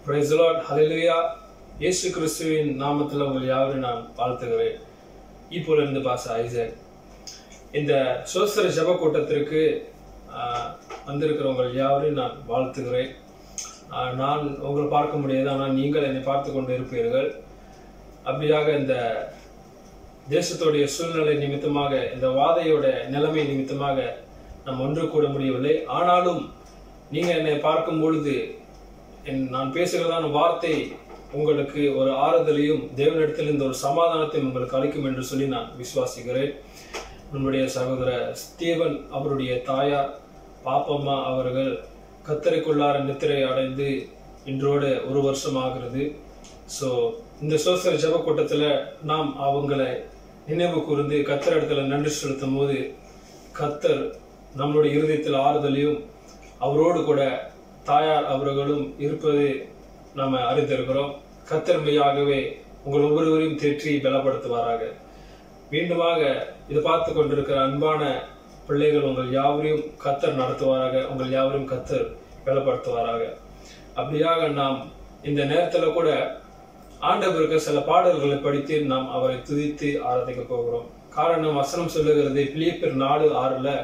Praise the Lord. Hallelujah. இயேசு கிறிஸ்துவின் நாமத்தில் உங்கள் யாவரையும் நான் வாழ்த்துகிறேன். இப்போலிருந்து பாச ஐசக். இந்த சோஸ்திர ஜப கூட்டத்திற்கு வந்திருக்கிறவங்கள் யாவரையும் நான் வாழ்த்துகிறேன். நான் உங்களை பார்க்க முடியாது, ஆனால் நீங்கள் என்னை பார்த்து கொண்டு இருப்பீர்கள். அப்படியாக இந்த தேசத்துடைய சூழ்நிலை நிமித்தமாக, இந்த வாதையோட நிலைமை நிமித்தமாக நாம் ஒன்று கூட முடியவில்லை. ஆனாலும் நீங்கள் என்னை பார்க்கும் பொழுது நான் பேசுகிறதான வார்த்தை உங்களுக்கு ஒரு ஆறுதலையும் தேவனிடத்தில் இந்த ஒரு சமாதானத்தையும் உங்களுக்கு அளிக்கும் என்று சொல்லி நான் விசுவாசிக்கிறேன். நம்முடைய சகோதரர் ஸ்டீவன் அவருடைய தாயார் பாப்பம்மா அவர்கள் கத்தரைக்குள்ளார நித்திரை அடைந்து இன்றோடு 1 வருஷம் ஆகிறது. ஸோ இந்த சோசர ஜப கூட்டத்தில் நாம் அவங்களை நினைவு கூர்ந்து கத்தர் இடத்துல நன்றி செலுத்தும் போது கத்தர் நம்மளுடைய இருதயத்தில் ஆறுதலையும் அவரோடு கூட தாயார் அவர்களும் இருப்பது நாம் அறிந்திருக்கிறோம். கத்தர் மெய்யாகவே உங்கள் ஒவ்வொருவரையும் தேற்றி பலப்படுத்துவாராக. மீண்டுமாக இதை பார்த்து கொண்டிருக்கிற அன்பான பிள்ளைகள் உங்கள் யாவரையும் கத்தர் நடத்துவாராக, உங்கள் யாவரையும் கத்தர் பலப்படுத்துவாராக. அப்படியாக நாம் இந்த நேரத்தில் கூட ஆண்டவருக்கு சில பாடல்களை படித்து நாம் அவரை துதித்து ஆராதிக்க போகிறோம். காரணம் வசனம் சொல்லுகிறது, பிலிப்பியர் 4:6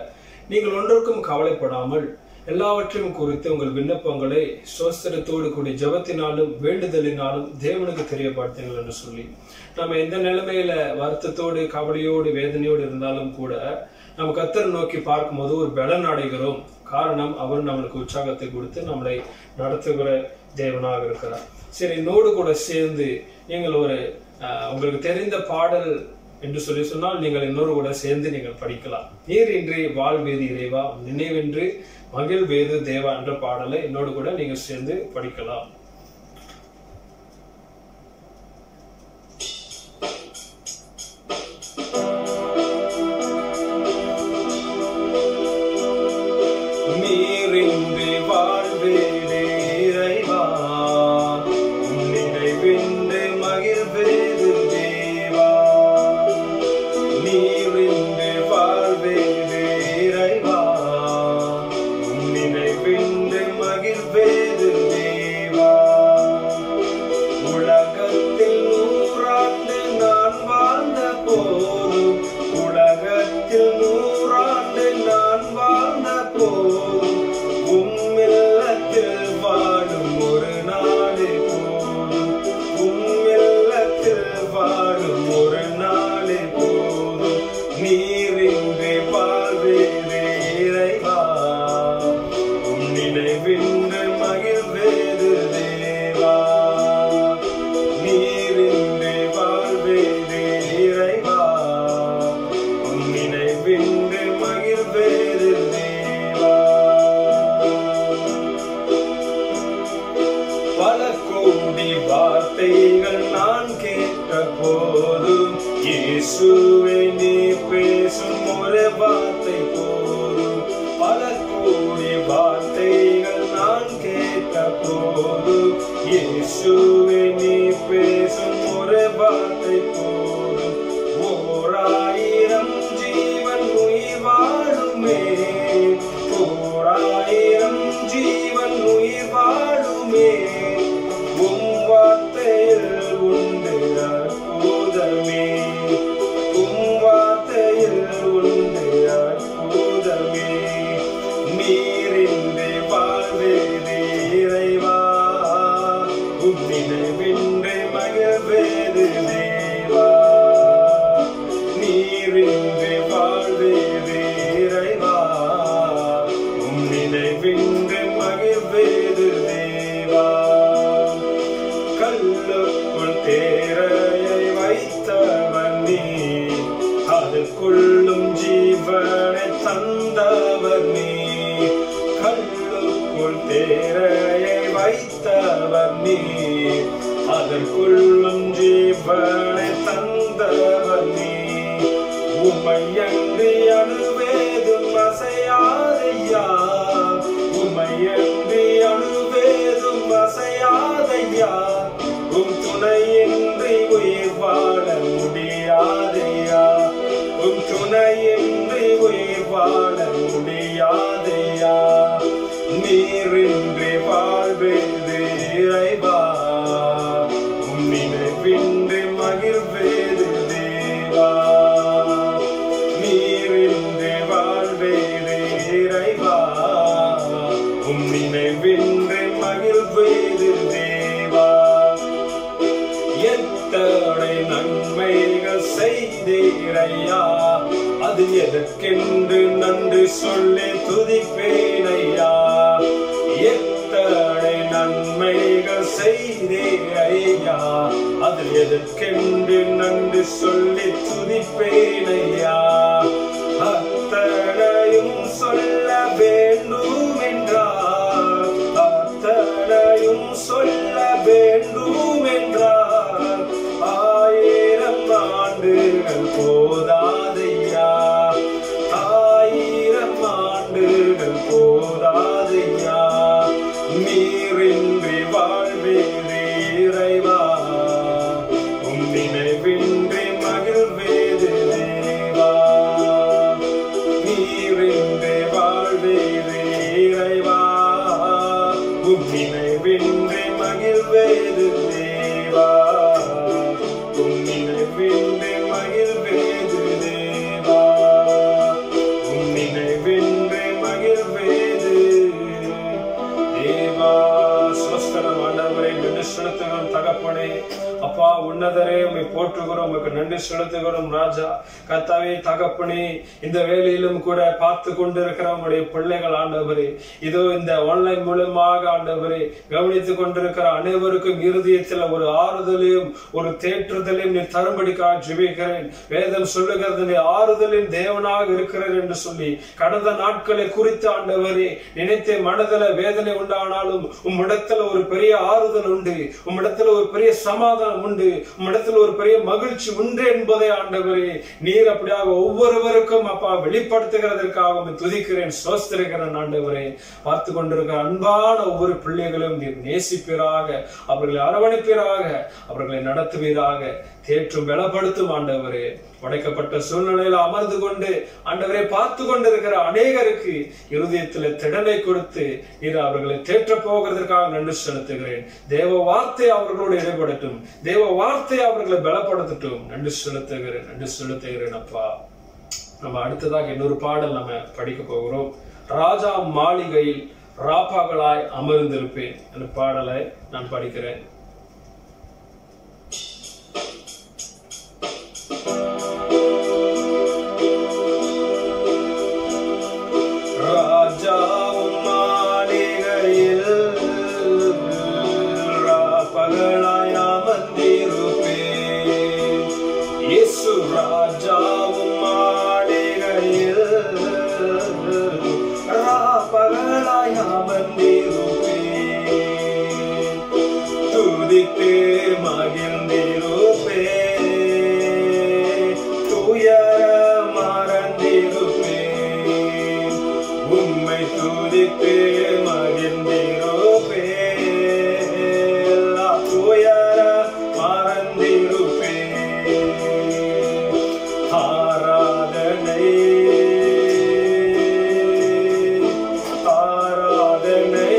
நீங்கள் ஒன்றுக்கும் கவலைப்படாமல் எல்லாவற்றையும் குறித்து உங்கள் விண்ணப்பங்களை சோஸ்திரத்தோடு கூடிய ஜபத்தினாலும் வேண்டுதலினாலும் தேவனுக்கு தெரியப்படுத்துங்கள் என்று சொல்லி, நம்ம எந்த நிலைமையில வருத்தத்தோடு கவலையோடு வேதனையோடு இருந்தாலும் கூட நம்ம கத்தர் நோக்கி பார்க்கும்போது ஒரு பலன் அடைகிறோம். காரணம் அவர் நம்மளுக்கு உற்சாகத்தை கொடுத்து நம்மளை நடத்துகிற தேவனாக இருக்கிறார். சரி, என்னோடு கூட சேர்ந்து நீங்கள் ஒரு உங்களுக்கு தெரிந்த பாடல் என்று சொல்லி சொன்னால் நீங்கள் இன்னொரு கூட சேர்ந்து நீங்கள் படிக்கலாம். நீர் இன்றி வாழ்வேது இறைவா, நினைவென்று மகிழ்வேது தேவா என்ற பாடலை என்னோடு கூட நீங்கள் சேர்ந்து படிக்கலாம். நீரின்றி வாழ்வேது இறைவா, நினைவென்று மகிழ்வேது தேவா. நீரின்றி வாழ்வேது இறைவா, நினைவென்று மகிழ்வேது தேவா. உலகத்தில் 100 ஆண்டு நான் வாழ்ந்த போதும், உலகத்தில் 100 ஆண்டு நான் வாழ்ந்த போதும், உம்மில்லத்தில் வாழும் ஒரு நாளே போதும், உம்மில்லத்தில் வாழும் ஒரு நாளே போதும். நீரின்றி வாழ்வேது இறைவா, நினைவென்று மகிழ்வேது தேவா. நீரின்றி வாழ்வேது இறைவா, நினைவென்று மகிழ்வேது தேவா. பல கோடி வார்த்தைகள் நான் கேட்ட போதும், இயேசுவே நீ பேசும் ஒரு வார்த்தை போதும். பல கோடி வார்த்தைகள் நான் கேட்ட போதும், இயேசுவே நீ பேசும் ஒரு வார்த்தை போதும். 1000 ஜீவன் உயிர் வாழுமே, 1000 ஜீவன் உயிர் வாழுமே. உம் வார்த்தையில் உண்டு அற்புதமே, உம் வார்த்தையில் உண்டு அற்புதமே. நீரின்றி வாழ்வேது இறைவா, உம் நினைவென்று மகிழ்வேது தேவா. நீரின்றி வாழ்வேது இறைவா, உம் நினைவென்று மகிழ்வேது தேவா. கல்லுக்குள் தேரையை வைத்தவர் நீ, அதற்குள்ளும் ஜீவனை தந்தவர் நீ. கல்லுக்குள் தேரையை வைத்தவர் நீ, அதற்குள்ளும் ஜீவனை தந்தவர் நீ. உமையன்றி அணுவேதும் அசையாதையா, உமையன்றி அணுவேதும் அசையாதையா. உம் துணையின்றி உயிர் வாழ முடியாதையா, உம் துணையின்றி உயிர் வாழ முடியாதையா. நீரின்றி வாழ்வேது இறைவா, ஐயா, அது எதற்கென்று நன்றி சொல்லி துதிப்பேன் ஐயா. எத்தனை நன்மைகள் செய்தே ஐயா, அது எதற்கென்று நன்றி சொல்லி துதிப்பேன் ஐயா. அத்தனையும் சொல்ல வேண்டும் என்றார், அத்தனையும் சொல்ல வேண்டும் என்றார், 1000 ஆண்டுகள் போதாதையா, 1000 ஆண்டுகள் போதாதையா. நீரின்றி வாழ்வேது இறைவா, உம் நினைவின்றி மகிழ்வேது தேவா. நீரின்றி வாழ்வேது இறைவா, உம் நினைவின்றி மகிழ்வேது தேவா. உம் நினைவின்றி மகிழ்வேது தேவா, உம் நினைவின்றி மகிழ்வேது தேவா. ஸ்வஸ்தனம் ஆண்டவரே, நன்றி செலுத்துகிறோம் தகப்பனே. அப்பா உன்னதரே, உம்மை போற்றுகிறோம், உமக்கு நன்றி செலுத்துகிறோம் ராஜா. கர்த்தாவே தகப்பனே, இந்த வேளையிலும் கூட பார்த்து கொண்டிருக்கிற உங்களுடைய பிள்ளைகள் ஆண்டவரே, இதோ இந்த ஆன்லைன் மூலமாக ஆண்டவரே கவனித்துக் கொண்டிருக்கிற அனைவருக்கும் இருதயத்தில் ஒரு ஆறுதலையும் ஒரு தேற்றுதலையும் நீ தரும்படிக்காக ஜெபிக்கிறேன். வேதம் சொல்லுகிறது நீ ஆறுதலின் தேவனாக இருக்கிறார் என்று சொல்லி கடந்த நாட்களை குறித்து ஆண்டவரே நினைத்த மனதில் வேதனை உண்டானாலும் உம்மிடத்துல ஒரு பெரிய ஆறுதல் உண்டு, உம்மிடத்துல ஒரு பெரிய சமாதானம் உண்டு, உம்மிடத்தில் ஒரு பெரிய மகிழ்ச்சி உண்டு என்பதை ஆண்டவரே நீர் அப்படியாக ஒவ்வொருவருக்கும் அப்பா வெளிப்படுத்துகிறதற்காக துதிக்கிறேன், ஸ்தோத்திரிக்கிறேன் ஆண்டவரே. பார்த்து கொண்டிருக்கிற அன்பான ஒவ்வொரு பிள்ளைகளும் நீர் நேசிப்பீராக, அவர்களை அரவணைப்பீராக, அவர்களை நடத்துவீராக, தேற்றும் பலப்படுத்தும் ஆண்டவரே. உடைக்கப்பட்ட சூழ்நிலையில அமர்ந்து கொண்டு ஆண்டவரை பார்த்து கொண்டிருக்கிற அநேகருக்கு இருதயத்தில் திடனை கொடுத்து நீர் அவர்களை தேற்ற போகிறதற்காக நன்றி செலுத்துகிறேன். தேவ வார்த்தை அவர்களோடு இடைபடட்டும், தேவ வார்த்தை அவர்களை பலப்படுத்தட்டும். நன்றி செலுத்துகிறேன் அப்பா. நம்ம அடுத்ததாக இன்னொரு பாடல் நம்ம படிக்க போகிறோம். ராஜா மாளிகையில் ராப்பாகளாய் அமர்ந்திருப்பேன் என்ற பாடலை நான் படிக்கிறேன். ராஜாவும் மாளிகையில் ராப்பகலாய் அமர்ந்திருப்பேன். இயேசு ராஜாவும் மாளிகையில் ராப்பகலாய் அமர்ந்திருப்பேன். துதித்து மகிழ்ந்திருப்பேன், துயர மறந்திருப்பேன். உம்மை துதித்து மகிழ்ந்திருப்பேன், துயர மறந்திருப்பேன். ஆராதனை ஆராதனை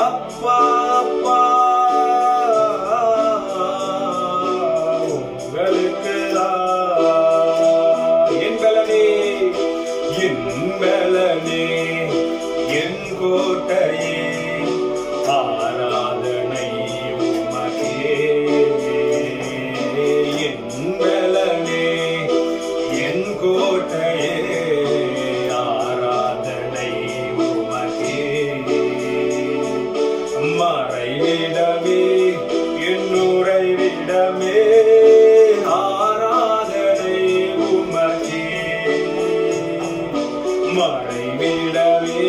அப்பா அப்பா உங்களுக்கு என் பலனே என் கோட்டையே, ஆராதனை உமக்கே. என் பலனே என் கோட்டையே, ஆராதனை உமக்கே. மறைவிடமே என் உறைவிடமே, ஆராதனை உமக்கே. மறைவிடமே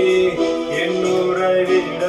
என் உறைவிடமே,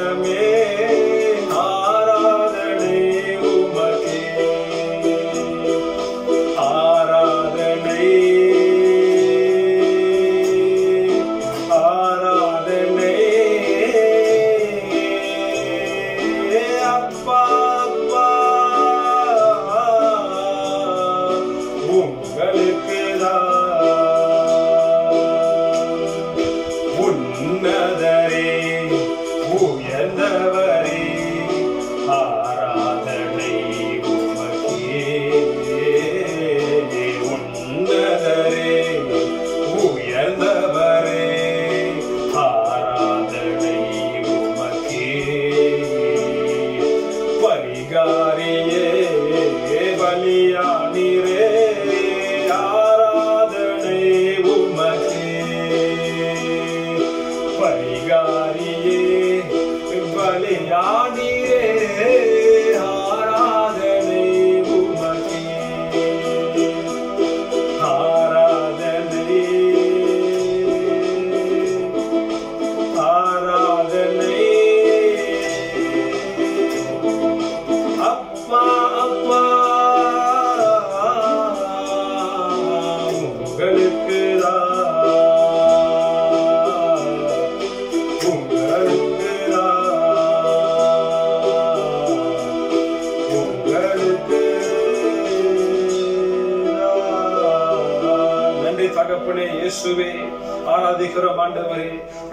ஆராதிக்கிறோம் ஆண்டவரே.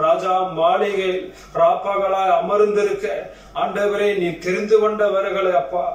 ராஜா மாளிகை ராப்பகலாய் அமர்ந்திருக்க ஆண்டவரே நீ தெரிந்து கொண்டவர்களை அப்பா,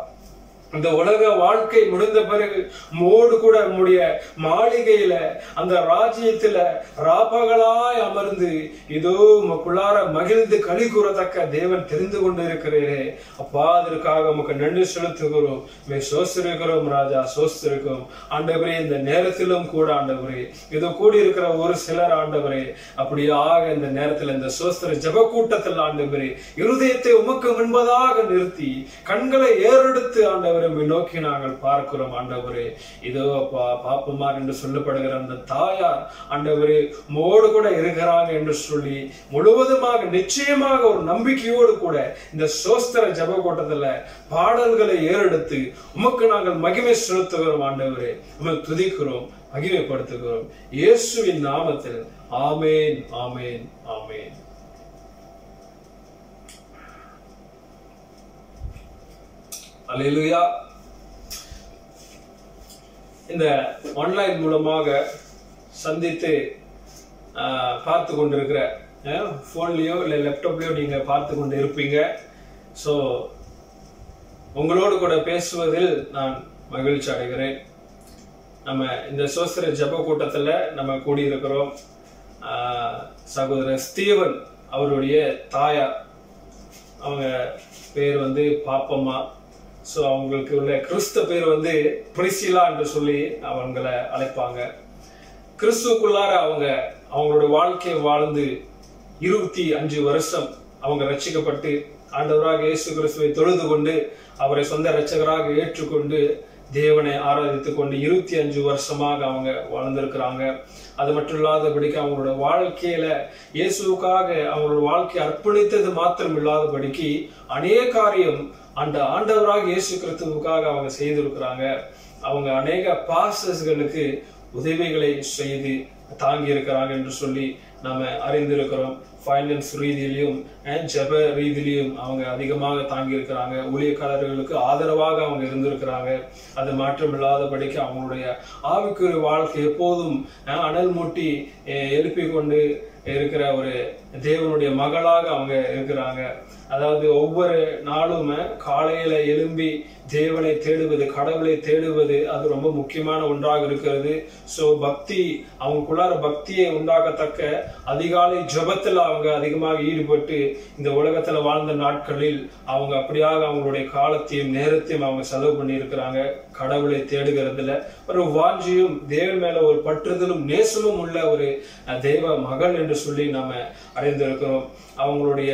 இந்த உலக வாழ்க்கை முடிந்த பிறகு மோடு கூட நம்முடைய மாளிகையில அந்த ராஜ்யத்துல ராப்பகலாய் அமர்ந்து இதோ உமக்குள்ளார மகிழ்ந்து களி கூறத்தக்க தேவன் தெரிந்து கொண்டு இருக்கிறீரே அப்பா, அதற்காக உமக்கு நன்றி செலுத்துகிறோம். சோஸ்திருக்கிறோம் ராஜா, சோஸ்திருக்கிறோம் ஆண்டவரே. இந்த நேரத்திலும் கூட ஆண்டவரே, இதோ கூடி இருக்கிற ஒரு சிலர் ஆண்டவரே, அப்படியாக இந்த நேரத்தில் இந்த சோஸ்திர ஜப கூட்டத்தில் ஆண்டவரே இருதயத்தை உமக்கு முன்பதாக நிறுத்தி கண்களை ஏறெடுத்து ஆண்டவரே நோக்கி நாங்கள் பார்க்கிறோம் ஆண்டவரே. இதோ அப்பா, பாப்பமார் என்று சொல்லப்படுகிற அந்த தாயார் ஆண்டவரே மோடு கூட இருக்கிறாங்க என்று சொல்லி முழுவதுமாக நிச்சயமாக ஒரு நம்பிக்கையோடு கூட இந்த சோஸ்திர ஜப கூட்டத்துல பாடல்களை ஏறெடுத்து உமக்கு நாங்கள் மகிமை செலுத்துகிறோம் ஆண்டவரே. உமக்கு துதிக்கிறோம், மகிமைப்படுத்துகிறோம் இயேசுவின் நாமத்தில். ஆமேன், ஆமேன், ஆமேன். அல்லேலூயா. இந்த ஆன்லைன் மூலமாக சந்தித்து பார்த்து கொண்டிருக்கிற போன்லயோ இல்லை லேப்டாப்லயோ நீங்க பார்த்து கொண்டு இருப்பீங்க. ஸோ உங்களோடு கூட பேசுவதில் நான் மகிழ்ச்சி அடைகிறேன். நம்ம இந்த சோஸ்திர ஜப கூட்டத்துல நம்ம கூடியிருக்கிறோம். சகோதரர் ஸ்டீவன் அவருடைய தாயார், அவங்க பேர் பாப்பம்மா. ஸோ அவங்களுக்கு உள்ள கிறிஸ்துவ பேர் பிரிசிலா என்று சொல்லி அவங்களை அழைப்பாங்க. கிறிஸ்துக்குள்ளார அவங்களோட வாழ்க்கையை வாழ்ந்து 25 வருஷம் அவங்க ரட்சிக்கப்பட்டு ஆண்டவராக இயேசு கிறிஸ்துவை தொழுது கொண்டு அவரை சொந்த இரட்சகராக ஏற்றுக்கொண்டு தேவனை ஆராதித்துக் கொண்டு 25 வருஷமாக அவங்க வாழ்ந்திருக்கிறாங்க. அது மட்டும் இல்லாதபடிக்கு அவங்களோட வாழ்க்கையில இயேசுக்காக அவங்களோட வாழ்க்கையை அர்ப்பணித்தது மாத்திரம் இல்லாதபடிக்கு அநேக காரியம் அந்த ஆண்டவராக இயேசு கிறிஸ்துவுக்காக அவங்க செய்திருக்கிறாங்க. அவங்க அநேக பாஸ்டர்ஸ்களுக்கு உதவிகளை செய்து தாங்கி இருக்கிறாங்க என்று சொல்லி நாம அறிந்திருக்கிறோம். ஃபைனான்ஸ் ரீதியிலையும் ஜெப ரீதியிலையும் அவங்க அதிகமாக தாங்கி இருக்கிறாங்க. ஊழியக்காரர்களுக்கு ஆதரவாக அவங்க இருந்திருக்கிறாங்க. அது மாற்றம் இல்லாதபடிக்கு அவங்களுடைய ஆவிக்குரிய வாழ்க்கை எப்போதும் அனல் மூட்டி எழுப்பிக் கொண்டு இருக்கிற ஒரு தேவனுடைய மகளாக அவங்க இருக்கிறாங்க. அதாவது ஒவ்வொரு நாளும் காலையில எழும்பி தேவனை தேடுவது, கடவுளை தேடுவது அது ரொம்ப முக்கியமான ஒன்றாக இருக்கிறது. சோ பக்தி, அவங்களுக்குள்ளார பக்தியை உண்டாகத்தக்க அதிகாலை ஜெபத்துல அவங்க அதிகமாக ஈடுபட்டு இந்த உலகத்துல வாழ்ந்த நாட்களில் அவங்க அப்படியாக அவங்களுடைய காலத்தையும் நேரத்தையும் அவங்க செலவு பண்ணி இருக்கிறாங்க. கடவுளை தேடுகிறதுல ஒரு வாஞ்சியும் தேவன் மேல ஒரு பற்றுதலும் நேசமும் உள்ள ஒரு தேவ மகள் என்று சொல்லி நாம அறிந்திருக்கிறோம். அவங்களுடைய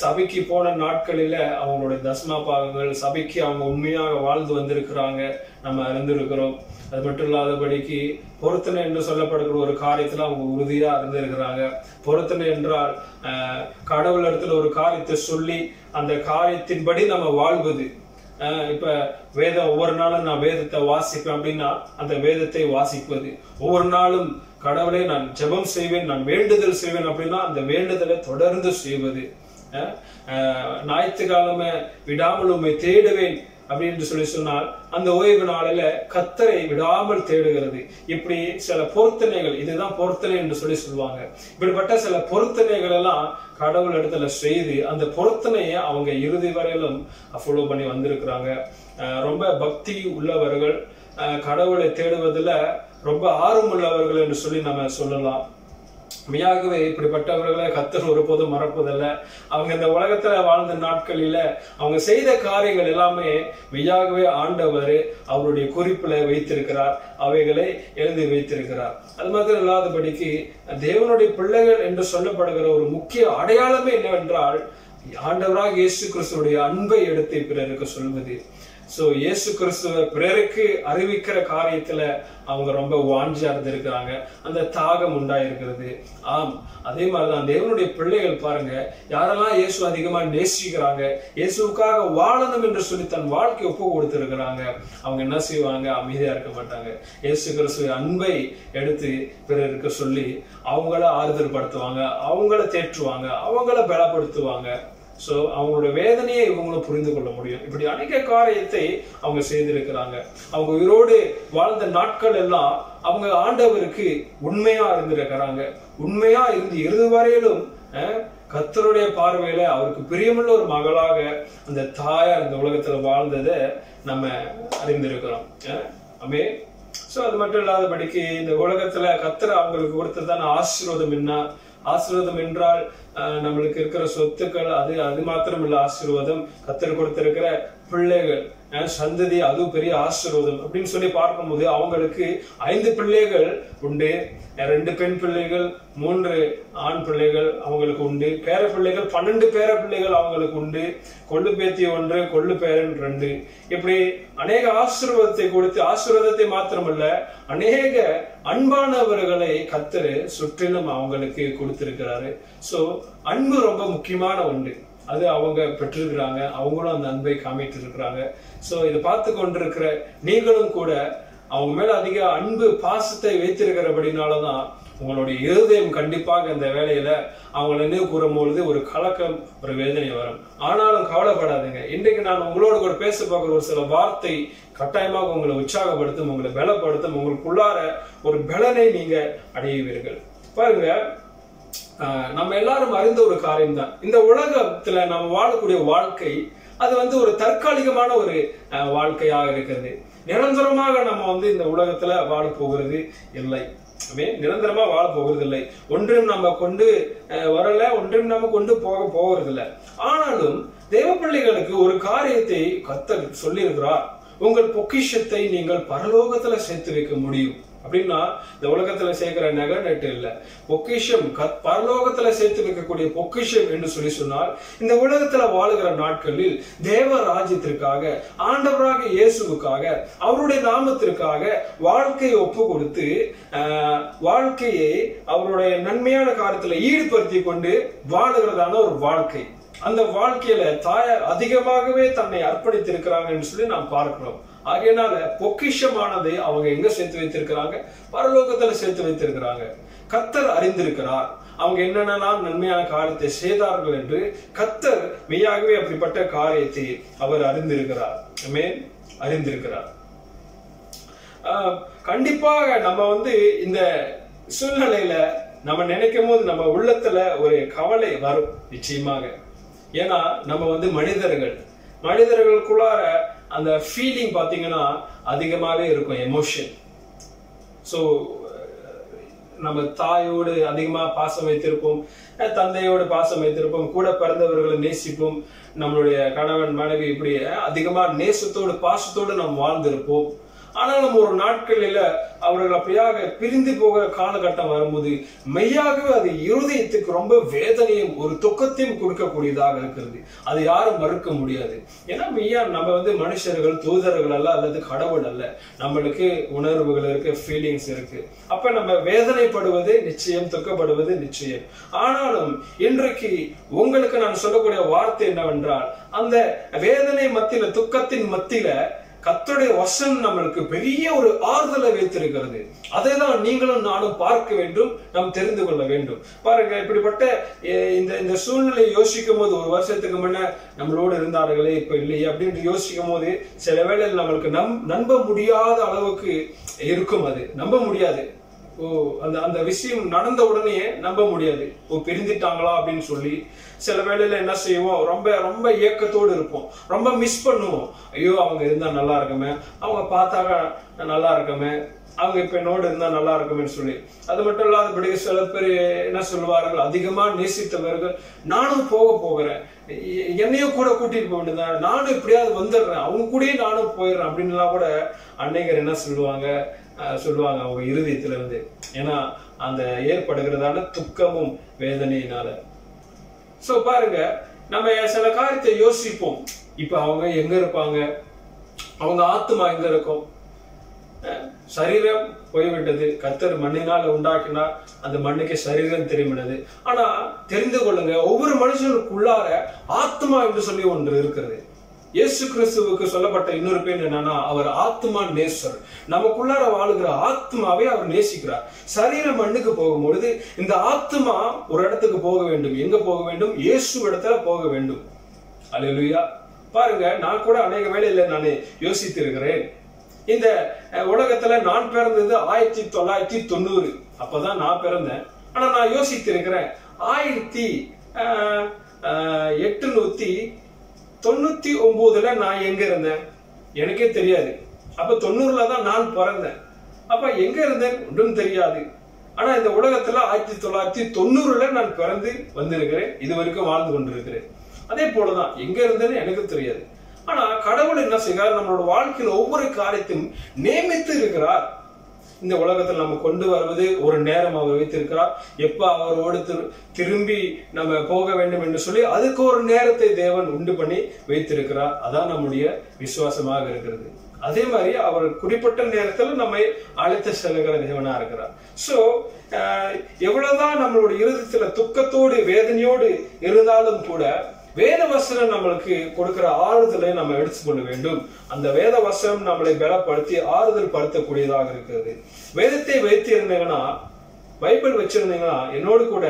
சபைக்கு போன நாட்களில அவங்களுடைய தசமா பாகங்கள் சபைக்கு அவங்க உண்மையாக வாழ்ந்து வந்திருக்கிறாங்க, நம்ம அறிந்திருக்கிறோம். அது மட்டும் இல்லாதபடிக்கு பொருத்தனை என்று சொல்லப்படுகிற ஒரு காரியத்துல அவங்க உறுதியா இருந்திருக்கிறாங்க. பொருத்தனை என்றால் கடவுள் இடத்துல ஒரு காரியத்தை சொல்லி அந்த காரியத்தின்படி நம்ம வாழ்வது. இப்ப வேதம் ஒவ்வொரு நாளும் நான் வேதத்தை வாசிப்பேன் அப்படின்னா அந்த வேதத்தை வாசிப்பது. ஒவ்வொரு நாளும் கடவுளே நான் ஜெபம் செய்வேன், நான் வேண்டுதல் செய்வேன் அப்படின்னா அந்த வேண்டுதலை தொடர்ந்து செய்வது. ஞாயிற்றுக்கிழமை விடாமல் உம்மை தேடுவேன் அப்படின்னு சொல்லி சொன்னால் அந்த ஓய்வு நாளில கர்த்தரை விடாமல் தேடுகிறது. இப்படி சில பொருத்தனைகள், இதுதான் பொருத்தனை என்று சொல்லி சொல்லுவாங்க. இப்படிப்பட்ட சில பொருத்தனைகள் எல்லாம் கடவுள் இடத்துல செய்து அந்த பொருத்தனையை அவங்க இறுதி வரையிலும் ஃபாலோ பண்ணி வந்திருக்கிறாங்க. ரொம்ப பக்தி உள்ளவர்கள், கடவுளை தேடுவதில் ரொம்ப ஆர்வம் உள்ளவர்கள் என்று சொல்லி நம்ம சொல்லலாம். மெய்யாகவே இப்படிப்பட்டவர்களை கர்த்தர் ஒருபோதும் மறப்பதில்ல. அவங்க இந்த உலகத்துல வாழ்ந்த நாட்களில அவங்க செய்த காரியங்கள் எல்லாமே மெய்யாகவே ஆண்டவர் அவருடைய குறிப்புல வைத்திருக்கிறார், அவைகளை எழுதி வைத்திருக்கிறார். அது மாத்திரம் இல்லாதபடிக்கு தேவனுடைய பிள்ளைகள் என்று சொல்லப்படுகிற ஒரு முக்கிய அடையாளமே என்னவென்றால் ஆண்டவராக இயேசு கிறிஸ்துடைய அன்பை எடுத்து பிறருக்கு சொல்வது. சோ இயேசு கிறிஸ்துவ பிறருக்கு அறிவிக்கிற காரியத்துல அவங்க ரொம்ப வாஞ்சியா இருந்திருக்கிறாங்க, அந்த தாகம் உண்டாயிருக்கிறது. ஆம், அதே மாதிரிதான் தேவனுடைய பிள்ளைகள் பாருங்க, யாரெல்லாம் இயேசு அதிகமா நேசிக்கிறாங்க, இயேசுக்காக வாழணும் என்று சொல்லி தன் வாழ்க்கையை ஒப்பு கொடுத்திருக்கிறாங்க, அவங்க என்ன செய்வாங்க? அமைதியா இருக்க மாட்டாங்க. இயேசு கிறிஸ்துவ அன்பை எடுத்து பிறருக்கு சொல்லி அவங்கள ஆறுதல் படுத்துவாங்க, அவங்கள தேற்றுவாங்க, அவங்கள பலப்படுத்துவாங்க. சோ அவங்களோட வேதனையை இவங்களும் புரிந்து கொள்ள முடியும். இப்படி அநேக காரியத்தை அவங்க செய்திருக்கிறாங்க. அவங்க உயிரோடு வாழ்ந்த நாட்கள் எல்லாம் அவங்க ஆண்டவருக்கு உண்மையா இருந்திருக்கிறாங்க. உண்மையா இருந்து இறுதி வரையிலும் கர்த்தருடைய பார்வையில அவருக்கு பிரியமுள்ள ஒரு மகளாக அந்த தாயார் இந்த உலகத்துல வாழ்ந்ததை நம்ம அறிந்திருக்கிறோம். ஆமென். சோ அது மட்டும் இல்லாதபடிக்கு இந்த உலகத்துல கர்த்தர் அவங்களுக்கு கொடுத்ததான ஆசீர்வாதம் என்ன? ஆசீர்வாதம் என்றால் நம்மளுக்கு இருக்கிற சொத்துக்கள், அது மாத்திரம் இல்ல. ஆசீர்வாதம் கர்த்தர் கொடுத்திருக்கிற பிள்ளைகள், சந்ததி, அது பெரிய ஆசீர்வாதம் அப்படின்னு சொல்லி பார்க்கும்போது அவங்களுக்கு 5 பிள்ளைகள் உண்டு. 2 பெண் பிள்ளைகள், 3 ஆண் பிள்ளைகள் அவங்களுக்கு உண்டு. பேர பிள்ளைகள் 12 பேர பிள்ளைகள் அவங்களுக்கு உண்டு. கொள்ளு பேத்தி 1, கொள்ளு பேரன் 2. இப்படி அநேக ஆசீர்வாதத்தை கொடுத்து, ஆசீர்வாதத்தை மாத்திரமல்ல அநேக அன்பானவர்களை கர்த்தர் சுற்றிலும் அவங்களுக்கு கொடுத்திருக்கிறாரு. சோ அன்பு ரொம்ப முக்கியமான ஒன்று. அது அவங்க பெற்றிருக்கிறாங்க. அவங்களும் அந்த அன்பை காமிட்டு இருக்கிறாங்க. சோ இதை பார்த்து கொண்டிருக்கிற நீங்களும் கூட அவங்க மேல அதிக அன்பு பாசத்தை வைத்திருக்கிறபடினாலதான் உங்களுடைய இருதயம் கண்டிப்பாக இந்த வேலையில அவங்களை நினைவு கூறும் பொழுது ஒரு கலக்கம், ஒரு வேதனை வரும். ஆனாலும் கவலைப்படாதுங்க. இன்றைக்கு நான் உங்களோட கூட பேச பார்க்கிற ஒரு சில வார்த்தை கட்டாயமாக உங்களை உற்சாகப்படுத்தும், உங்களை பலப்படுத்தும். உங்களுக்குள்ளார ஒரு பலனை நீங்க அடைவீர்கள். பாருங்க, நம்ம எல்லாரும் அறிந்த ஒரு காரியம் தான், இந்த உலகத்துல நம்ம வாழக்கூடிய வாழ்க்கை அது ஒரு தற்காலிகமான ஒரு வாழ்க்கையாக இருக்கிறது. நிரந்தரமாக நம்ம இந்த உலகத்துல வாழ போகிறது இல்லை. நிரந்தரமா வாழ போகிறது இல்லை. ஒன்றும் நம்ம கொண்டு வரல, ஒன்றும் நம்ம கொண்டு போகிறது இல்லை. ஆனாலும் தேவ பிள்ளைகளுக்கு ஒரு காரியத்தை கர்த்தர் சொல்லி இருக்கிறார். உங்கள் பொக்கிஷத்தை நீங்கள் பரலோகத்துல சேர்த்து வைக்க முடியும். அப்படின்னா இந்த உலகத்துல சேர்க்கிற நகை நட்டு இல்ல, பொக்கிஷம் பரலோகத்துல சேர்த்து வைக்கக்கூடிய பொக்கிஷம் என்று சொல்லி சொன்னால், இந்த உலகத்துல வாழுகிற நாட்களில் தேவ ராஜ்யத்திற்காக, ஆண்டவராக இயேசுவுக்காக, அவருடைய நாமத்திற்காக வாழ்க்கையை ஒப்பு கொடுத்து வாழ்க்கையை அவருடைய நன்மையான காரியத்துல ஈடுபடுத்தி கொண்டு வாழுகிறதான ஒரு வாழ்க்கை. அந்த வாழ்க்கையில தாயார் அதிகமாகவே தன்னை அர்ப்பணித்திருக்கிறாங்கன்னு சொல்லி நாம் பார்க்கிறோம். ஆகையினால பொக்கிஷமானதை அவங்க எங்க சேர்த்து வைத்திருக்கிறாங்க? பரலோகத்துல சேர்த்து வைத்திருக்கிறாங்க. கர்த்தர் அறிந்திருக்கிறார் அவங்க என்னென்னலாம் நன்மையான காரியத்தை செய்தார்கள் என்று. கர்த்தர் மெய்யாகவே அப்படிப்பட்ட காரியத்தை அவர் அறிந்திருக்கிறார். அறிந்திருக்கிறார். கண்டிப்பாக நம்ம இந்த சூழ்நிலையில நம்ம நினைக்கும் போது நம்ம உள்ளத்துல ஒரு கவலை வரும் நிச்சயமாக. ஏன்னா நம்ம மனிதர்களுக்குள்ளார அந்த ஃபீலிங் பாத்தீங்கன்னா அதிகமாவே இருக்கும், எமோஷன். சோ நம்ம தாயோடு அதிகமா பாசம் வைத்திருப்போம், தந்தையோடு பாசம் வைத்திருப்போம், கூட பிறந்தவர்களை நேசிப்போம், நம்மளுடைய கணவன் மனைவி இப்படி அதிகமா நேசத்தோடு பாசத்தோடு நாம் வாழ்ந்திருப்போம். ஆனாலும் ஒரு நாட்களில அவர்கள் அப்படியாக பிரிந்து போகிற காலகட்டம் வரும்போது மெய்யாகவே அது இருதயத்துக்கு ரொம்ப வேதனையும் ஒரு துக்கத்தையும் கொடுக்கக்கூடியதாக இருக்கிறது. அது யாரும் மறுக்க முடியாது. ஏன்னா மெய்யா நம்ம மனுஷர்கள், தூதர்கள் அல்ல, அல்லது கடவுள் அல்ல. நம்மளுக்கு உணர்வுகள் இருக்கு, ஃபீலிங்ஸ் இருக்கு. அப்ப நம்ம வேதனைப்படுவது நிச்சயம், துக்கப்படுவது நிச்சயம். ஆனாலும் இன்றைக்கு உங்களுக்கு நான் சொல்லக்கூடிய வார்த்தை என்னவென்றால், அந்த வேதனை மத்தியில, துக்கத்தின் மத்தியில கர்த்தருடைய வசனம் நம்மளுக்கு பெரிய ஒரு ஆறுதலை வைத்திருக்கிறது. அதை தான் நீங்களும் நானும் பார்க்க வேண்டும், நாம் தெரிந்து கொள்ள வேண்டும். பாருங்க, இப்படிப்பட்ட இந்த சூழ்நிலையை யோசிக்கும் போது, ஒரு வருஷத்துக்கு முன்ன நம்மளோடு இருந்தார்களே இப்ப இல்லையே அப்படின்னு யோசிக்கும் போது சில வேளையில் நம்மளுக்கு நம்ப முடியாத அளவுக்கு இருக்கும். அது நம்ப முடியாது. அந்த விஷயம் நடந்த உடனே நம்ப முடியாது. பிரிந்துட்டாங்களா அப்படின்னு சொல்லி சில வேளையில என்ன செய்வோம், ரொம்ப ரொம்ப ஏக்கத்தோடு இருப்போம், ரொம்ப மிஸ் பண்ணுவோம். ஐயோ அவங்க இருந்தா நல்லா இருக்குமே, அவங்க பார்த்தாக்க நல்லா இருக்குமே, அவங்க இப்ப என்னோடு இருந்தா நல்லா இருக்குமே சொல்லி. அது மட்டும் இல்லாதபடி சில பேர் என்ன சொல்லுவார்கள், அதிகமா நேசித்தவர்கள், நானும் போகிறேன், என்னையும் கூட கூட்டிட்டு போக வேண்டியதான், நானும் எப்படியாவது வந்துடுறேன், அவங்க கூடயே நானும் போயிடுறேன் அப்படின்லாம் கூட அன்னைக்கர் என்ன சொல்லுவாங்க அவங்க இருதயத்துல இருந்து. ஏன்னா அந்த ஏற்படுகிறதான துக்கமும் வேதனையினால. சோ பாருங்க, நம்ம சில காரியத்தை யோசிப்போம். இப்ப அவங்க எங்க இருப்பாங்க, அவங்க ஆத்மா எங்க இருக்கும்? சரீரம் போய்விட்டது, கர்த்தர் மண்ணினால் உண்டாக்கினார், அந்த மண்ணுக்கு சரீரம் திரும்பினது. ஆனா தெரிந்து கொள்ளுங்க, ஒவ்வொரு மனுஷனுக்குள்ளார ஆத்மா என்று சொல்லி ஒன்று இருக்கிறது. இயேசு கிறிஸ்துவுக்கு சொல்லப்பட்ட இன்னொரு பேர் என்னன்னா, அவர் ஆத்மா நேசர். நமக்குள்ளார வாழுகிற ஆத்மாவை அவர் நேசிக்கிறார். சரீரம் மண்ணுக்கு போகும்பொழுது இந்த ஆத்மா ஒரு இடத்துக்கு போக வேண்டும். எங்க போக வேண்டும்? இயேசு இடத்துல போக வேண்டும். அல்லேலூயா. பாருங்க, நான் கூட அநேக வேளையில நான் யோசித்து இருக்கிறேன். இந்த உலகத்துல நான் பிறந்தது 1990, அப்பதான் நான் பிறந்தேன். ஆனா நான் யோசித்து இருக்கிறேன், 1899 நான் எங்க இருந்தேன் எனக்கே தெரியாது. அப்ப 90ல தான் நான் பிறந்தேன். அப்ப எங்க இருந்தேன் ஒன்றும் தெரியாது. ஆனா இந்த உலகத்துல 1990ல நான் பிறந்து வந்திருக்கிறேன், இது வரைக்கும் வாழ்ந்து கொண்டிருக்கிறேன். அதே போலதான் எங்க இருந்தேன்னு எனக்கு தெரியாது. ஆனா கடவுள் என்ன செய்கிறார், நம்மளோட வாழ்க்கையில ஒவ்வொரு காரியத்தையும் நியமித்து இருக்கிறார். இந்த உலகத்தில் நம்ம கொண்டு வருவது ஒரு நேரம் அவர் வைத்திருக்கிறார். எப்ப அவரோடு திரும்பி நம்ம போக வேண்டும் என்று சொல்லி அதுக்கு ஒரு நேரத்தை தேவன் உண்டு பண்ணி வைத்திருக்கிறார். அதான் நம்முடைய விசுவாசமாக இருக்கிறது. அதே மாதிரி அவர் குறிப்பிட்ட நேரத்தில் நம்மை அழைத்து செல்லுகிற தேவனா இருக்கிறார். சோ எவ்வளவுதான் நம்மளுடைய இருதயத்துல துக்கத்தோடு வேதனையோடு இருந்தாலும் கூட வேத வசனம் நம்மளுக்கு கொடுக்கிற ஆறுதலை நம்ம எடுத்துக்கொள்ள வேண்டும். அந்த வேத வசனம் நம்மளை பலப்படுத்தி ஆறுதல் படுத்தக்கூடியதாக இருக்கிறது. வேதத்தை வைத்து இருந்தீங்கன்னா, பைபிள் வச்சிருந்தீங்கன்னா என்னோடு கூட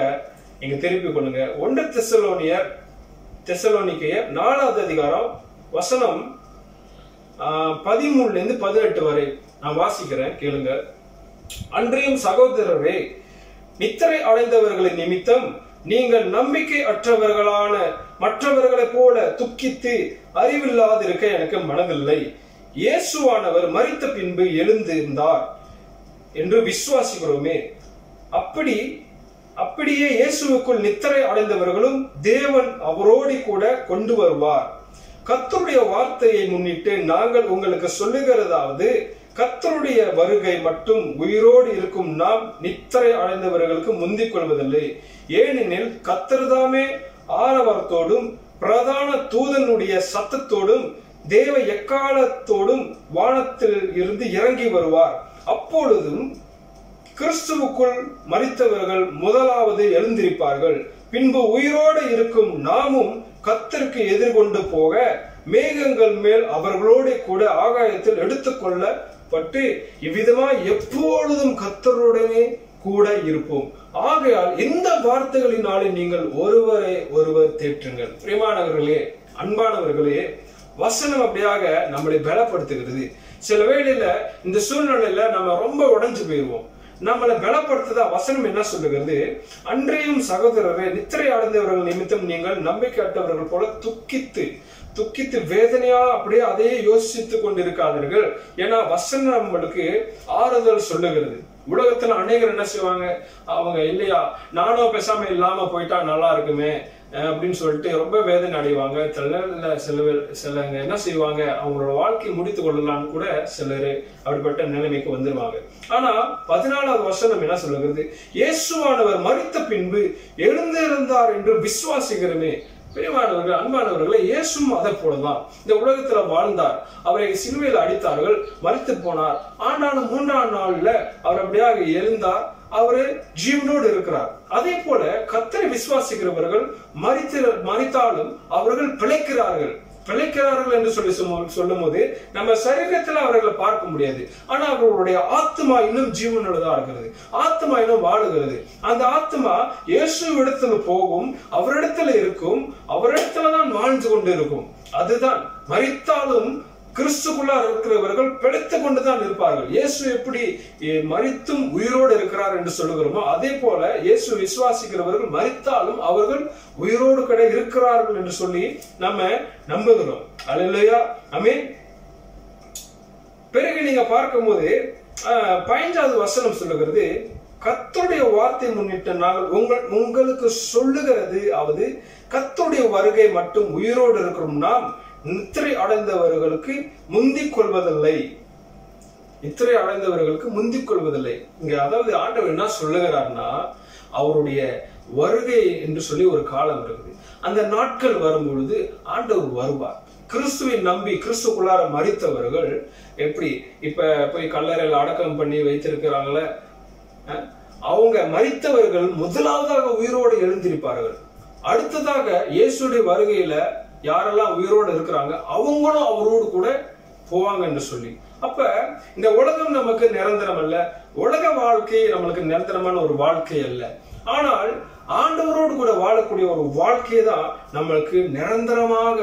நீங்க திருப்பி கொள்ளுங்க. 1 தெசலோனிக்கேயர் 4வது அதிகாரம் வசனம் 13 - 18 வரை நான் வாசிக்கிறேன், கேளுங்க. அன்றையும் சகோதரரே, நித்திரை அடைந்தவர்களின் நிமித்தம் நீங்கள் நம்பிக்கை அற்றவர்களான மற்றவர்களை போல துக்கித்து அறிவில்லாதிருக்க எனக்கு மனதில்லை. இயேசுவானவர் மரித்த பின்பு எழுந்திருந்தார் என்று விசுவாசிக்கிறோமே. அப்படியே இயேசுவுக்குள் நித்திரை அடைந்தவர்களும் தேவன் அவரோடு கூட கொண்டு வருவார். கர்த்தருடைய வார்த்தையை முன்னிட்டு நாங்கள் உங்களுக்கு சொல்லுகிறதாவது, கர்த்தருடைய வருகை மட்டும் உயிரோடு இருக்கும் நாம் நித்திரை அடைந்தவர்களுக்கு முந்திக் கொள்வதில்லை. ஏனெனில் கர்த்தர்தாமே ஆரவாரத்தோடும் பிரதான தூதனுடைய சத்தத்தோடும் தேவ எக்காலத்தோடும் வானத்தில் இருந்து இறங்கி வருவார். அப்பொழுதும் கிறிஸ்துவுக்குள் மரித்தவர்கள் முதலாவது எழுந்திருப்பார்கள். பின்பு உயிரோடு இருக்கும் நாமும் கர்த்தருக்கு எதிர்கொண்டு போக மேகங்கள் மேல் அவர்களோடு கூட ஆகாயத்தில் எடுத்துக்கொள்ளப்பட்டு இவ்விதமாய் எப்பொழுதும் கர்த்தருடனே கூட இருப்போம். ஆகையால் இந்த வார்த்தைகளினாலே நீங்கள் ஒருவரை ஒருவர் தேற்றுங்கள். பிரியமானவர்களே, அன்பானவர்களே, வசனம் அப்படியாக நம்மளை பலப்படுத்துகிறது. சில வேளையில இந்த சூழ்நிலையில நம்ம ரொம்ப உடைஞ்சு போயிருவோம். நம்மளை பலப்படுத்துதா வசனம் என்ன சொல்லுகிறது, அன்றையும் சகோதரரை நித்திரை அடைந்தவர்கள் நிமித்தம் நீங்கள் நம்பிக்கையற்றவர்கள் போல துக்கித்து வேதனையா அப்படியே அதையே யோசித்து கொண்டிருக்காதீர்கள். ஏன்னா வசனம் நம்மளுக்கு ஆறுதல் சொல்லுகிறது. உலகத்துல அநேகர் என்ன செய்வாங்க, அவங்க இல்லையா நானும் பேசாம இல்லாம போயிட்டா நல்லா இருக்குமே அப்படின்னு சொல்லிட்டு ரொம்ப வேதனை அடைவாங்க. சிலங்க என்ன செய்வாங்க, அவங்களோட வாழ்க்கையை முடித்துக் கொள்ளலாம்னு கூட சிலர் அப்படிப்பட்ட நிலைமைக்கு வந்துருவாங்க. ஆனா 14வது வசனம் என்ன சொல்லுகிறது, இயேசுவானவர் மரித்த பின்பு எழுந்திருந்தார் என்று விசுவாசிக்கிறமே. பிரியமானவர்கள், அன்பானவர்களே, இயேசுவும் அதை போலதான் இந்த உலகத்துல வாழ்ந்தார். அவரை சிலுவையில் அடித்தார்கள், மரித்து போனார். ஆனாலும் 3ஆம் நாள்ல அவர் அப்படியாக எழுந்தார். அவரு ஜீவனோடு இருக்கிறார். அதே போல கர்த்தரை விசுவாசிக்கிறவர்கள் மரித்தாலும் அவர்கள் பிழைக்கிறார்கள் என்று சொல்லும் போது நம்ம சரீரத்துல அவர்களை பார்க்க முடியாது. ஆனா அவர்களுடைய ஆத்மா இன்னும் ஜீவனோடுதான் இருக்கிறது. ஆத்மா இன்னும் வாழுகிறது. அந்த ஆத்மா இயேசு இடத்துல போகும், அவரிடத்துல இருக்கும், அவரிடத்துலதான் வாழ்ந்து கொண்டு இருக்கும். அதுதான் மரித்தாலும் கிறிஸ்துக்குள்ளா இருக்கிறவர்கள் பிழைத்து கொண்டுதான் இருப்பார்கள். இயேசு எப்படி மரித்தும் உயிரோடு இருக்கிறார் என்று சொல்லுகிறோமோ அதே போல இயேசு விசுவாசிக்கிறவர்கள் மரித்தாலும் அவர்கள் உயிரோடு கூட இருக்கிறார்கள் என்று சொல்லி நம்ம நம்புகிறோம். அல்லேலூயா, ஆமென். பிறகு நீங்க பார்க்கும்போது 15வது வசனம் சொல்லுகிறது, கர்த்தருடைய வார்த்தை முன்னிட்டு நாங்கள் உங்களுக்கு சொல்லுகிறது அதாவது கர்த்தருடைய வருகை மட்டும் உயிரோடு இருக்கிறோம் நாம் நித்திரை அடைந்தவர்களுக்கு முந்திக் கொள்வதில்லை. இங்க அதாவது ஆண்டவர் என்ன சொல்லுகிறார்னா, அவருடைய வருகை என்று சொல்லி ஒரு காலம் இருக்குது. அந்த நாட்கள் வரும்பொழுது ஆண்டவர் வருவார். கிறிஸ்துவை நம்பி கிறிஸ்துக்குள்ளார மரித்தவர்கள் எப்படி இப்ப போய் கல்லறையில் அடக்கம் பண்ணி வைத்திருக்கிறாங்களே, அவங்க மரித்தவர்கள் முதலாவதாக உயிரோடு எழுந்திருப்பார்கள். அடுத்ததாக இயேசுடைய வருகையில யாரெல்லாம் உயிரோடு இருக்கிறாங்க அவங்களும் அவரோடு கூட போவாங்க என்று சொல்லி. அப்ப இந்த உலகம் நமக்கு நிரந்தரம் அல்ல. உலக வாழ்க்கை நம்மளுக்கு நிரந்தரமான ஒரு வாழ்க்கை அல்ல. ஆனால் ஆண்டவரோடு கூட வாழக்கூடிய ஒரு வாழ்க்கை தான் நம்மளுக்கு நிரந்தரமாக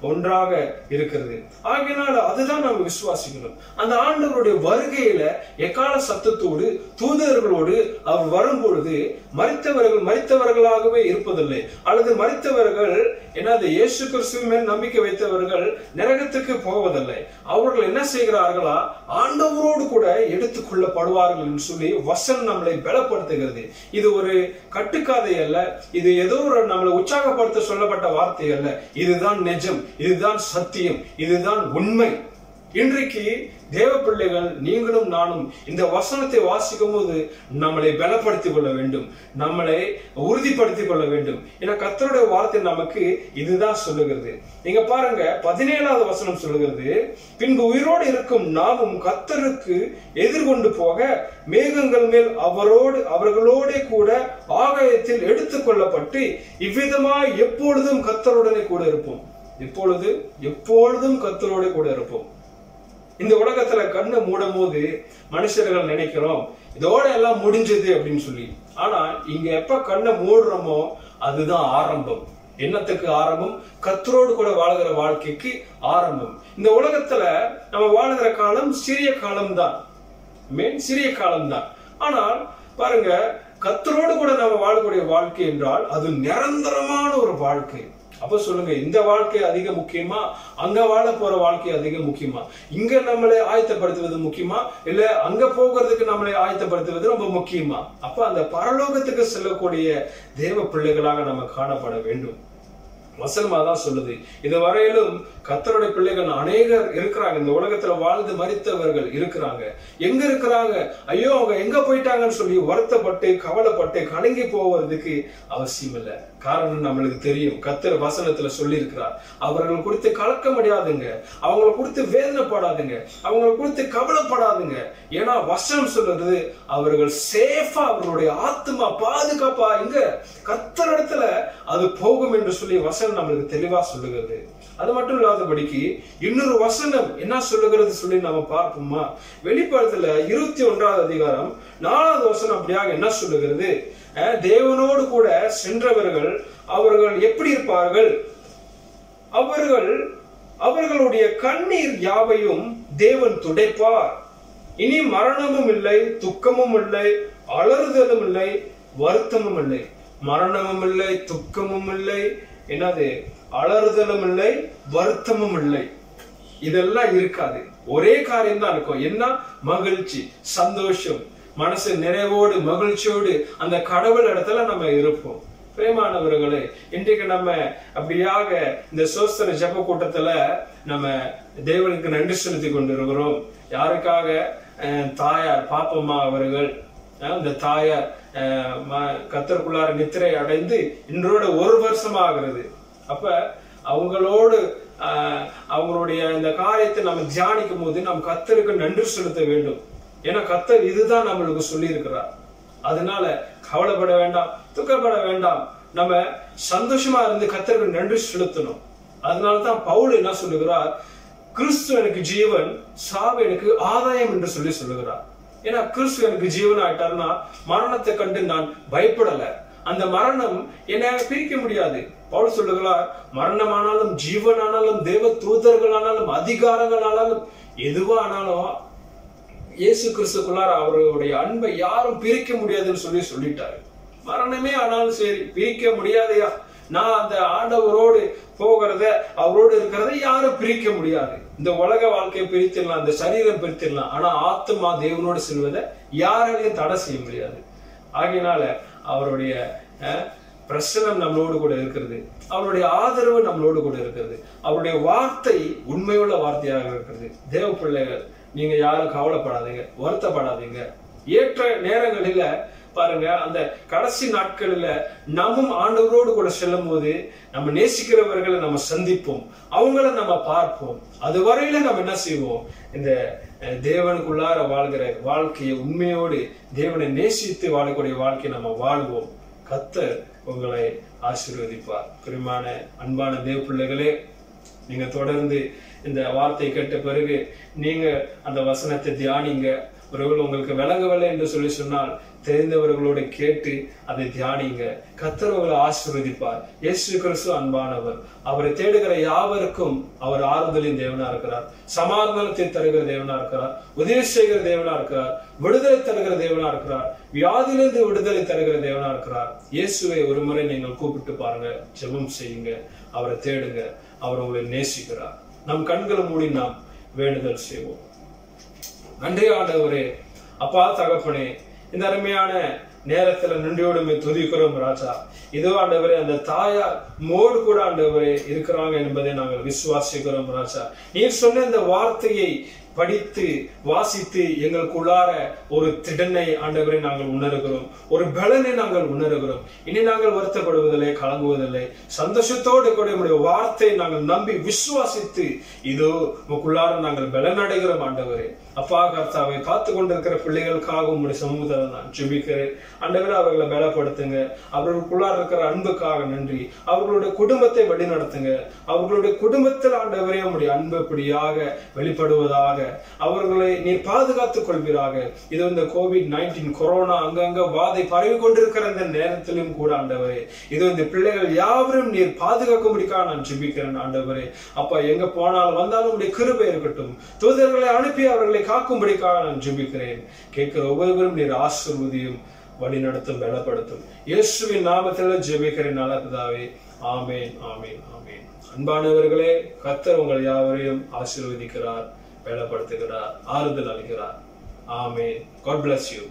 ஒன்றாக இருக்கிறது. ஆகையினால அதுதான் நம்ம விசுவாசிக்கணும். அந்த ஆண்டவருடைய வருகையில எக்கால சத்தத்தோடு தூதர்களோடு அவர் வரும்பொழுது மரித்தவர்களாகவே இருப்பதில்லை, அல்லது மரித்தவர்கள் என்னது இயேசு கிறிஸ்துவின் மேல் நம்பிக்கை வைத்தவர்கள் நரகத்துக்கு போவதில்லை. அவர்கள் என்ன செய்கிறார்களா, ஆண்டவரோடு கூட எடுத்துக் கொள்ளப்படுவார்கள் என்று சொல்லி வசனம் நம்மளை பலப்படுத்துகிறது. இது ஒரு கட்டுக்காதை அல்ல, இது ஏதோ ஒரு நம்மளை உற்சாகப்படுத்த சொல்லப்பட்ட வார்த்தை அல்ல. இதுதான் நிஜம், இதுதான் சத்தியம், இதுதான் உண்மை. இன்றைக்கு தேவ பிள்ளைகள் நீங்களும் நானும் இந்த வசனத்தை வாசிக்கும் போது நம்மளை பலப்படுத்திக் கொள்ள வேண்டும், நம்மளை உறுதிப்படுத்திக் கொள்ள வேண்டும். ஏன்னா கர்த்தருடைய வார்த்தை நமக்கு இதுதான் சொல்லுகிறது. நீங்க பாருங்க, 17வது வசனம் சொல்லுகிறது, பின்பு உயிரோடு இருக்கும் நாமும் கர்த்தருக்கு எதிர்கொண்டு போக மேகங்கள் மேல் அவர்களோட கூட ஆகாயத்தில் எடுத்துக் கொள்ளப்பட்டு இவ்விதமாய் எப்பொழுதும் கர்த்தருடனே கூட இருப்போம். எப்பொழுதும் கர்த்தரோட கூட இருப்போம். இந்த உலகத்துல கண்ணை மூடும் போது மனுஷர்கள் நினைக்கிறோம் இதோட எல்லாம் முடிஞ்சது அப்படின்னு சொல்லி. ஆனா இங்க எப்ப கண்ணை மூடுறோமோ அதுதான் ஆரம்பம். என்னத்துக்கு ஆரம்பம்? கர்த்தரோடு கூட வாழ்கிற வாழ்க்கைக்கு ஆரம்பம். இந்த உலகத்துல நம்ம வாழ்கிற காலம் சிறிய காலம் தான், சிறிய காலம் தான். ஆனால் பாருங்க, கர்த்தரோடு கூட நம்ம வாழக்கூடிய வாழ்க்கை என்றால் அது நிரந்தரமான ஒரு வாழ்க்கை. அப்ப சொல்லுங்க, இந்த வாழ்க்கை அதிக முக்கியமா, அங்க வாழ போற வாழ்க்கை அதிக முக்கியமா? இங்க நம்மளை ஆயத்தப்படுத்துவது முக்கியமா, இல்ல அங்க போகிறதுக்கு நம்மளை ஆயத்தப்படுத்துவது ரொம்ப முக்கியமா? அப்ப அந்த பரலோகத்துக்கு செல்லக்கூடிய தேவ பிள்ளைகளாக நம்ம காணப்பட வேண்டும். வசனமா தான் சொல்லுது. இதுவரையிலும் கர்த்தருடைய பிள்ளைகள் அநேகர் இருக்கிறாங்க, இந்த உலகத்துல வாழ்ந்து மரித்தவர்கள் இருக்கிறாங்க. எங்க இருக்கிறாங்க? ஐயோ அவங்க எங்க போயிட்டாங்கன்னு சொல்லி வருத்தப்பட்டு கவலைப்பட்டு கலங்கி போவதுக்கு அவசியம் இல்லை. காரணம் நம்மளுக்கு தெரியும், கர்த்தர் வசனத்துல சொல்லி இருக்கிறார். அவர்கள் குறித்து கலக்க முடியாதுங்க, அவங்களை குறித்து வேதனைப்படாதுங்க, அவங்களை குறித்து கவலைப்படாதுங்க. ஏன்னா வசனம் சொல்றது அவர்கள் சேஃபா, அவர்களுடைய ஆத்மா பாதுகாப்பா இங்க கர்த்தர் இடத்துல அது போகும் என்று சொல்லி வசனம் நம்மளுக்கு தெளிவா சொல்லுகிறது. அது மட்டும் இல்லாதபடிக்கு இன்னொரு வசனம் என்ன சொல்லுகிறது சொல்லி நம்ம பார்ப்போமா? வெளிப்படுத்தல 21வது அதிகாரம் 4வது வசனம் அப்படியாக என்ன சொல்லுகிறது? தேவனோடு கூட சென்றவர்கள் அவர்கள் எப்படி இருப்பார்கள்? அவர்களுடைய கண்ணீர் யாவையும் தேவன் துடைப்பார். இனி மரணமும் இல்லை, துக்கமும் இல்லை, அலறுதலும் இல்லை, வருத்தமும் இல்லை. மரணமும் இல்லை, துக்கமும் இல்லை, என்னது அலறுதலும் இல்லை, வருத்தமும் இல்லை. இதெல்லாம் இருக்காது. ஒரே காரியம் தான் இருக்கும். என்ன? மகிழ்ச்சி, சந்தோஷம், மனசு நிறைவோடு மகிழ்ச்சியோடு அந்த கடவுள் இடத்துல நம்ம இருப்போம். பிரியமானவர்களே, இன்றைக்கு நம்ம அப்படியாக இந்த சோஸ்தர ஜெப கூட்டத்துல நம்ம தேவனுக்கு நன்றி செலுத்தி கொண்டிருக்கிறோம். யாருக்காக? தாயார் பாப்பம்மா அவர்கள், இந்த தாயார் கர்த்தருக்குள்ளார நித்திரை அடைந்து இன்றோட 1 வருஷம் ஆகிறது. அப்ப அவங்களோடு அவங்களுடைய இந்த காரியத்தை நம்ம தியானிக்கும் போது நம்ம கர்த்தருக்கு நன்றி செலுத்த வேண்டும். ஏன்னா கர்த்தர் இதுதான் நம்மளுக்கு சொல்லி இருக்கிறார். அதனால கவலைப்பட வேண்டாம், துக்கப்பட வேண்டாம், நம்ம சந்தோஷமா இருந்து கர்த்தருக்கு நன்றி செலுத்தணும். அதனாலதான் பவுல் என்ன சொல்லுகிறார்? கிறிஸ்து எனக்கு ஜீவன், சாவு எனக்கு ஆதாயம் என்று சொல்லி சொல்லுகிறார். ஏன்னா கிறிஸ்து எனக்கு ஜீவன் ஆயிட்டாருன்னா மரணத்தை கண்டு நான் பயப்படல. அந்த மரணம் என்னை பிரிக்க முடியாது. பவுல் சொல்லுகிறார், மரணமானாலும் ஜீவனானாலும் தேவ தூதர்களானாலும் அதிகாரங்களானாலும் எதுவா ஆனாலும் இயேசு கிறிஸ்துக்குள்ளார அவருடைய அன்பை யாரும் பிரிக்க முடியாதுன்னு சொல்லிட்டாரு. மரணமே ஆனாலும் சரி, பிரிக்க முடியாதையா? நான் அந்த ஆண்டவரோடு போகிறத, அவரோடு இருக்கிறத யாரும் பிரிக்க முடியாது. இந்த உலக வாழ்க்கையை பிரித்திடலாம், இந்த சரீரம் பிரித்திடலாம், ஆனா ஆத்மா தேவனோடு செல்வதை யாராலையும் தடை செய்ய முடியாது. ஆகையினால அவருடைய பிரசனம் நம்மளோடு கூட இருக்கிறது, அவருடைய ஆதரவு நம்மளோடு கூட இருக்கிறது, அவருடைய வார்த்தை உண்மையுள்ள வார்த்தையாக இருக்கிறது. தேவ பிள்ளைகள், நீங்க யாரும் கவலைப்படாதீங்க, வருத்தப்படாதீங்க. ஏற்ற நேரங்களில பாருங்க, அந்த கடைசி நாட்களில நம்மும் ஆண்டவரோடு கூட செல்லும் போது நம்ம நேசிக்கிறவர்களை நம்ம சந்திப்போம், அவங்கள நம்ம பார்ப்போம். அது வரையில நம்ம என்ன செய்வோம்? இந்த தேவனுக்குள்ளார வாழ்கிற வாழ்க்கையை உண்மையோடு தேவனை நேசித்து வாழக்கூடிய வாழ்க்கையை நம்ம வாழ்வோம். கர்த்தர் உங்களை ஆசீர்வதிப்பார். பிரியமான அன்பான தேவ பிள்ளைகளே, நீங்க தொடர்ந்து இந்த வார்த்தை கேட்ட பிறகு நீங்க அந்த வசனத்தை தியானிங்க. ஒருவேளை உங்களுக்கு விளங்கவில்லை என்று சொன்னால் தெரிந்தவர்களோடு கேட்டு அதை தியானிங்க. கர்த்தர் உங்களை ஆசீர்வதிப்பார். இயேசு கிறிஸ்து அன்பானவர். அவரை தேடுகிற யாவருக்கும் அவர் ஆறுதலின் தேவனா இருக்கிறார், சமாதானத்தை தருகிற தேவனா இருக்கிறார், உதவி செய்கிற தேவனா இருக்கிறார், விடுதலை தருகிற தேவனா இருக்கிறார், வியாதியிலிருந்து விடுதலை தருகிற தேவனா இருக்கிறார். இயேசுவை ஒரு முறை நீங்கள் கூப்பிட்டு பாருங்க, ஜெபம் செய்யுங்க, அவரை தேடுங்க. அவர் உங்களை நேசிக்கிறார். நம் கண்களை மூடி நாம் வேண்டுதல் செய்வோம். நன்றி ஆண்டவரே, அப்பா தகப்பனே, இந்த அருமையான நேரத்துல நன்றியோடு துதிக்கிறோம் ராஜா. இதோ ஆண்டவரே, அந்த தாயார் மோடு கூட ஆண்டவரே இருக்கிறாங்க என்பதை நாங்கள் விசுவாசிக்கிறோம் ராஜா. நீர் சொன்ன இந்த வார்த்தையை படித்து வாசித்து எங்களுக்குள்ளார ஒரு திடனை ஆண்டவரை நாங்கள் உணர்கிறோம், ஒரு பலனை நாங்கள் உணர்கிறோம். இனி நாங்கள் வருத்தப்படுவதில்லை, கலங்குவதில்லை. சந்தோஷத்தோடு கூட உங்களுடைய வார்த்தையை நாங்கள் நம்பி விசுவாசித்து இதோ உங்களுக்குள்ளார நாங்கள் பலன் அடைகிறோம் ஆண்டவரே. அப்பா கர்த்தாவை காத்து கொண்டிருக்கிற பிள்ளைகளுக்காக உங்களுடைய சமூகத்தில் நான் ஜெபிக்கிறேன் ஆண்டவரே. அவர்களை பலப்படுத்துங்க. அவர்களுக்குள்ளார இருக்கிற அன்புக்காக நன்றி. அவர்களுடைய குடும்பத்தை வழி நடத்துங்க. அவர்களுடைய குடும்பத்தில் ஆண்டவரே உங்களுடைய அன்பு இப்படியாக வெளிப்படுவதாக அவர்களை நீர் பாதுகாத்துக் கொள்வீராக. இது இந்த COVID-19 கொரோனா அங்கங்க வாதை பரவி கொண்டிருக்கிற இந்த நேரத்திலும் கூட ஆண்டவரே, இது இந்த பிள்ளைகள் யாவரும் நீர் பாதுகாக்கும்படிக்காக நான் ஜெபிக்கிறேன் ஆண்டவரே. அப்பா, எங்க போனாலும் வந்தாலும் உடைய கிருபை இருக்கட்டும். தூதர்களை அனுப்பி அவர்களை காக்கும்படிக்காக நான் ஜெபிக்கிறேன். கேட்கிற ஒவ்வொருவரும் நீர் ஆசீர்வதியும், வழி நடத்தும், பலப்படுத்தும். இயேசுவின் நாமத்தில் ஜெபிக்கிறேன் நல்ல பிதாவே. ஆமேன், ஆமேன், ஆமேன். அன்பானவர்களே, கர்த்தர் உங்கள் யாவரையும் ஆசீர்வதிக்கிறார், பலப்படுத்துகிறார், ஆறுதல் அளிக்கிறார். ஆமென். God bless you.